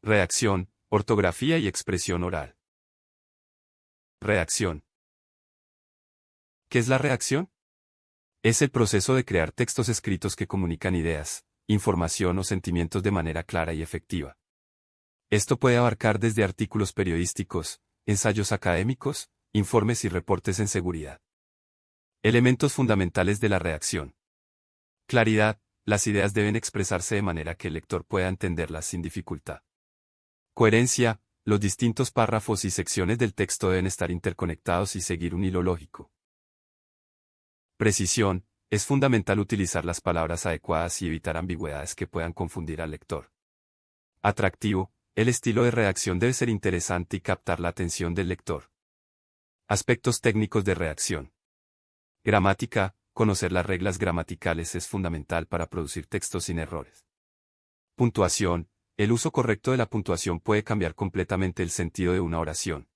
Redacción, ortografía y expresión oral. Redacción. ¿Qué es la redacción? Es el proceso de crear textos escritos que comunican ideas, información o sentimientos de manera clara y efectiva. Esto puede abarcar desde artículos periodísticos, ensayos académicos, informes y reportes en seguridad. Elementos fundamentales de la redacción. Claridad. Las ideas deben expresarse de manera que el lector pueda entenderlas sin dificultad. Coherencia. Los distintos párrafos y secciones del texto deben estar interconectados y seguir un hilo lógico. Precisión. Es fundamental utilizar las palabras adecuadas y evitar ambigüedades que puedan confundir al lector. Atractivo. El estilo de redacción debe ser interesante y captar la atención del lector. Aspectos técnicos de redacción. Gramática. Conocer las reglas gramaticales es fundamental para producir textos sin errores. Puntuación. El uso correcto de la puntuación puede cambiar completamente el sentido de una oración.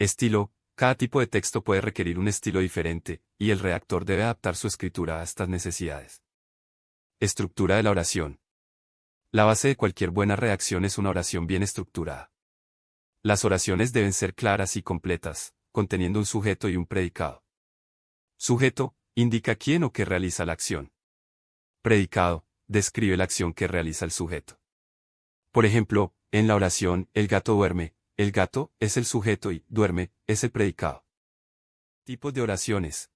Estilo. Cada tipo de texto puede requerir un estilo diferente, y el redactor debe adaptar su escritura a estas necesidades. Estructura de la oración. La base de cualquier buena redacción es una oración bien estructurada. Las oraciones deben ser claras y completas, conteniendo un sujeto y un predicado. Sujeto. Indica quién o qué realiza la acción. Predicado. Describe la acción que realiza el sujeto. Por ejemplo, en la oración, el gato duerme, el gato es el sujeto y duerme es el predicado. Tipos de oraciones.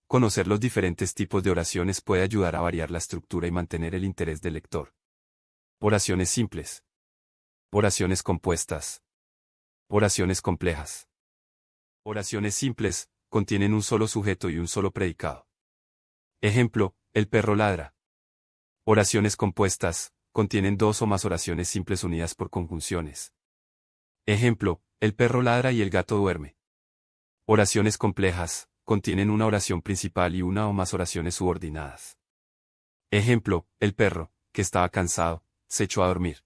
Conocer los diferentes tipos de oraciones puede ayudar a variar la estructura y mantener el interés del lector. Oraciones simples. Oraciones compuestas. Oraciones complejas. Oraciones simples. Contienen un solo sujeto y un solo predicado. Ejemplo, el perro ladra. Oraciones compuestas, contienen dos o más oraciones simples unidas por conjunciones. Ejemplo, el perro ladra y el gato duerme. Oraciones complejas, contienen una oración principal y una o más oraciones subordinadas. Ejemplo, el perro, que estaba cansado, se echó a dormir.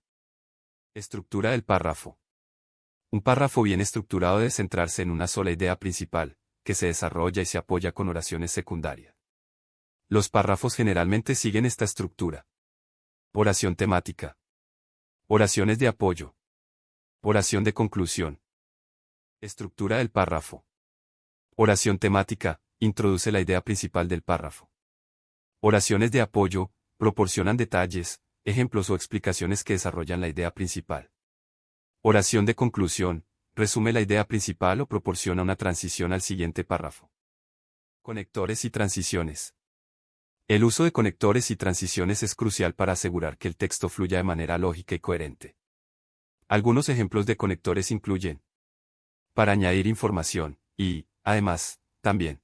Estructura del párrafo. Un párrafo bien estructurado debe centrarse en una sola idea principal, que se desarrolla y se apoya con oraciones secundarias. Los párrafos generalmente siguen esta estructura. Oración temática. Oraciones de apoyo. Oración de conclusión. Estructura del párrafo. Oración temática, introduce la idea principal del párrafo. Oraciones de apoyo, proporcionan detalles, ejemplos o explicaciones que desarrollan la idea principal. Oración de conclusión, resume la idea principal o proporciona una transición al siguiente párrafo. Conectores y transiciones. El uso de conectores y transiciones es crucial para asegurar que el texto fluya de manera lógica y coherente. Algunos ejemplos de conectores incluyen: para añadir información, y, además, también.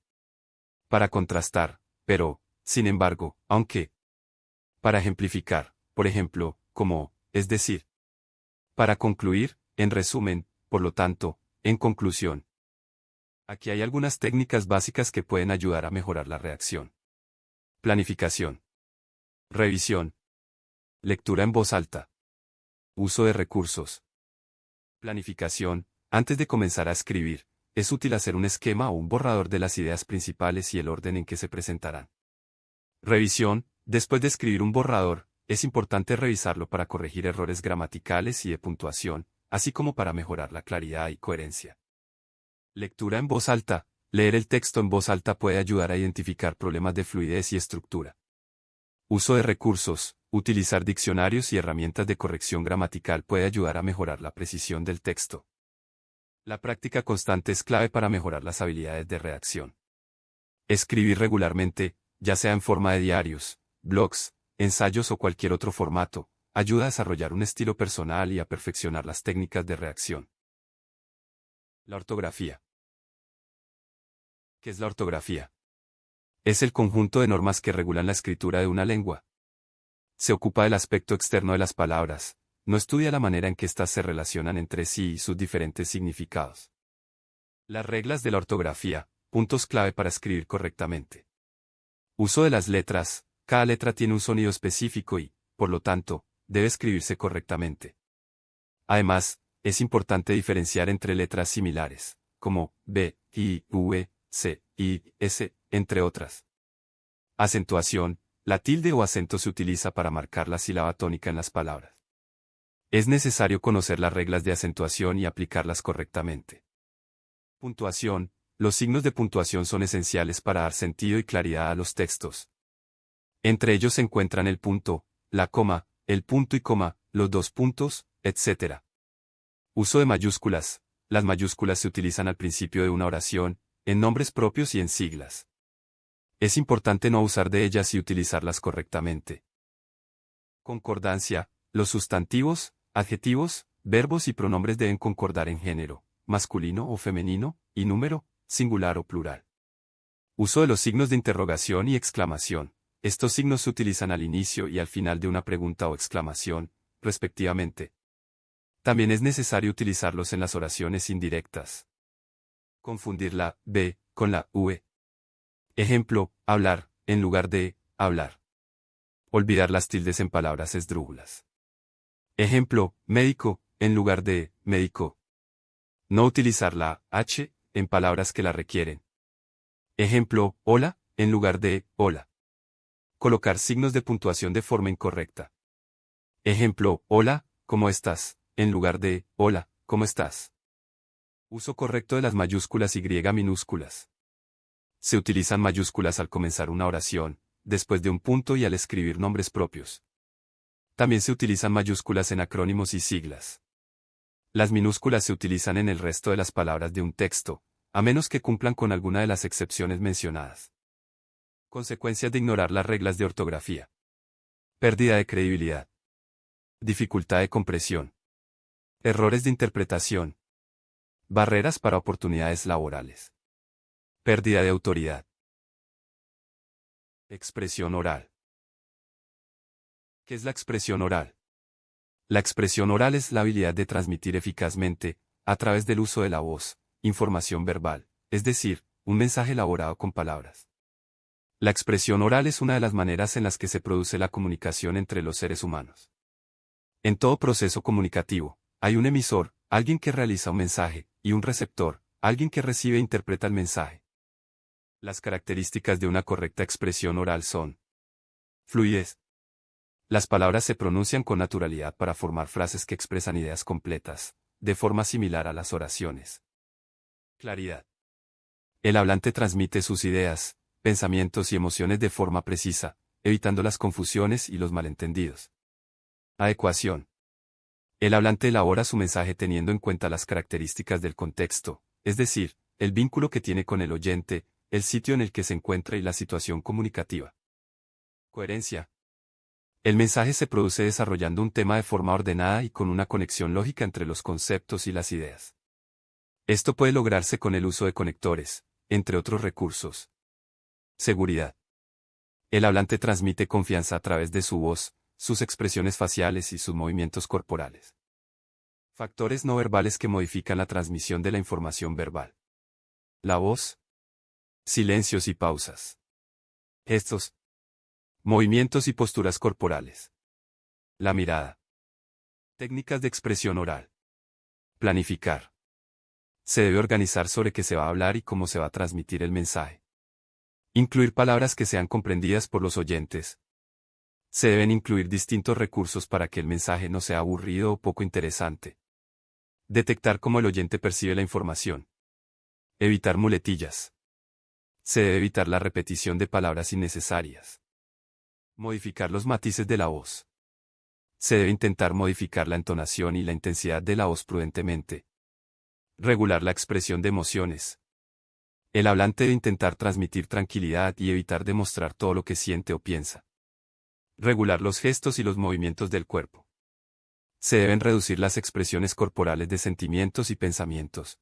Para contrastar, pero, sin embargo, aunque. Para ejemplificar, por ejemplo, como, es decir. Para concluir, en resumen, por lo tanto, en conclusión. Aquí hay algunas técnicas básicas que pueden ayudar a mejorar la redacción. Planificación. Revisión. Lectura en voz alta. Uso de recursos. Planificación. Antes de comenzar a escribir, es útil hacer un esquema o un borrador de las ideas principales y el orden en que se presentarán. Revisión. Después de escribir un borrador, es importante revisarlo para corregir errores gramaticales y de puntuación, así como para mejorar la claridad y coherencia. Lectura en voz alta. Leer el texto en voz alta puede ayudar a identificar problemas de fluidez y estructura. Uso de recursos. Utilizar diccionarios y herramientas de corrección gramatical puede ayudar a mejorar la precisión del texto. La práctica constante es clave para mejorar las habilidades de redacción. Escribir regularmente, ya sea en forma de diarios, blogs, ensayos o cualquier otro formato, ayuda a desarrollar un estilo personal y a perfeccionar las técnicas de redacción. La ortografía. ¿Qué es la ortografía? Es el conjunto de normas que regulan la escritura de una lengua. Se ocupa del aspecto externo de las palabras, no estudia la manera en que éstas se relacionan entre sí y sus diferentes significados. Las reglas de la ortografía, puntos clave para escribir correctamente. Uso de las letras. Cada letra tiene un sonido específico y, por lo tanto, debe escribirse correctamente. Además, es importante diferenciar entre letras similares, como B, I, V, C, I, S, entre otras. Acentuación. La tilde o acento se utiliza para marcar la sílaba tónica en las palabras. Es necesario conocer las reglas de acentuación y aplicarlas correctamente. Puntuación. Los signos de puntuación son esenciales para dar sentido y claridad a los textos. Entre ellos se encuentran el punto, la coma, el punto y coma, los dos puntos, etc. Uso de mayúsculas. Las mayúsculas se utilizan al principio de una oración, en nombres propios y en siglas. Es importante no abusar de ellas y utilizarlas correctamente. Concordancia. Los sustantivos, adjetivos, verbos y pronombres deben concordar en género, masculino o femenino, y número, singular o plural. Uso de los signos de interrogación y exclamación. Estos signos se utilizan al inicio y al final de una pregunta o exclamación, respectivamente. También es necesario utilizarlos en las oraciones indirectas. Confundir la B con la UE. Ejemplo, hablar, en lugar de hablar. Olvidar las tildes en palabras esdrújulas. Ejemplo, médico, en lugar de médico. No utilizar la H en palabras que la requieren. Ejemplo, hola, en lugar de hola. Colocar signos de puntuación de forma incorrecta. Ejemplo, hola, ¿cómo estás?, en lugar de hola, ¿cómo estás? Uso correcto de las mayúsculas y minúsculas. Se utilizan mayúsculas al comenzar una oración, después de un punto y al escribir nombres propios. También se utilizan mayúsculas en acrónimos y siglas. Las minúsculas se utilizan en el resto de las palabras de un texto, a menos que cumplan con alguna de las excepciones mencionadas. Consecuencias de ignorar las reglas de ortografía. Pérdida de credibilidad. Dificultad de compresión. Errores de interpretación. Barreras para oportunidades laborales. Pérdida de autoridad. Expresión oral. ¿Qué es la expresión oral? La expresión oral es la habilidad de transmitir eficazmente, a través del uso de la voz, información verbal, es decir, un mensaje elaborado con palabras. La expresión oral es una de las maneras en las que se produce la comunicación entre los seres humanos. En todo proceso comunicativo, hay un emisor, alguien que realiza un mensaje, y un receptor, alguien que recibe e interpreta el mensaje. Las características de una correcta expresión oral son: fluidez. Las palabras se pronuncian con naturalidad para formar frases que expresan ideas completas, de forma similar a las oraciones. Claridad. El hablante transmite sus ideas, pensamientos y emociones de forma precisa, evitando las confusiones y los malentendidos. Adecuación. El hablante elabora su mensaje teniendo en cuenta las características del contexto, es decir, el vínculo que tiene con el oyente, el sitio en el que se encuentra y la situación comunicativa. Coherencia. El mensaje se produce desarrollando un tema de forma ordenada y con una conexión lógica entre los conceptos y las ideas. Esto puede lograrse con el uso de conectores, entre otros recursos. Seguridad. El hablante transmite confianza a través de su voz, sus expresiones faciales y sus movimientos corporales. Factores no verbales que modifican la transmisión de la información verbal. La voz. Silencios y pausas. Gestos. Movimientos y posturas corporales. La mirada. Técnicas de expresión oral. Planificar. Se debe organizar sobre qué se va a hablar y cómo se va a transmitir el mensaje. Incluir palabras que sean comprendidas por los oyentes. Se deben incluir distintos recursos para que el mensaje no sea aburrido o poco interesante. Detectar cómo el oyente percibe la información. Evitar muletillas. Se debe evitar la repetición de palabras innecesarias. Modificar los matices de la voz. Se debe intentar modificar la entonación y la intensidad de la voz prudentemente. Regular la expresión de emociones. El hablante debe intentar transmitir tranquilidad y evitar demostrar todo lo que siente o piensa. Regular los gestos y los movimientos del cuerpo. Se deben reducir las expresiones corporales de sentimientos y pensamientos.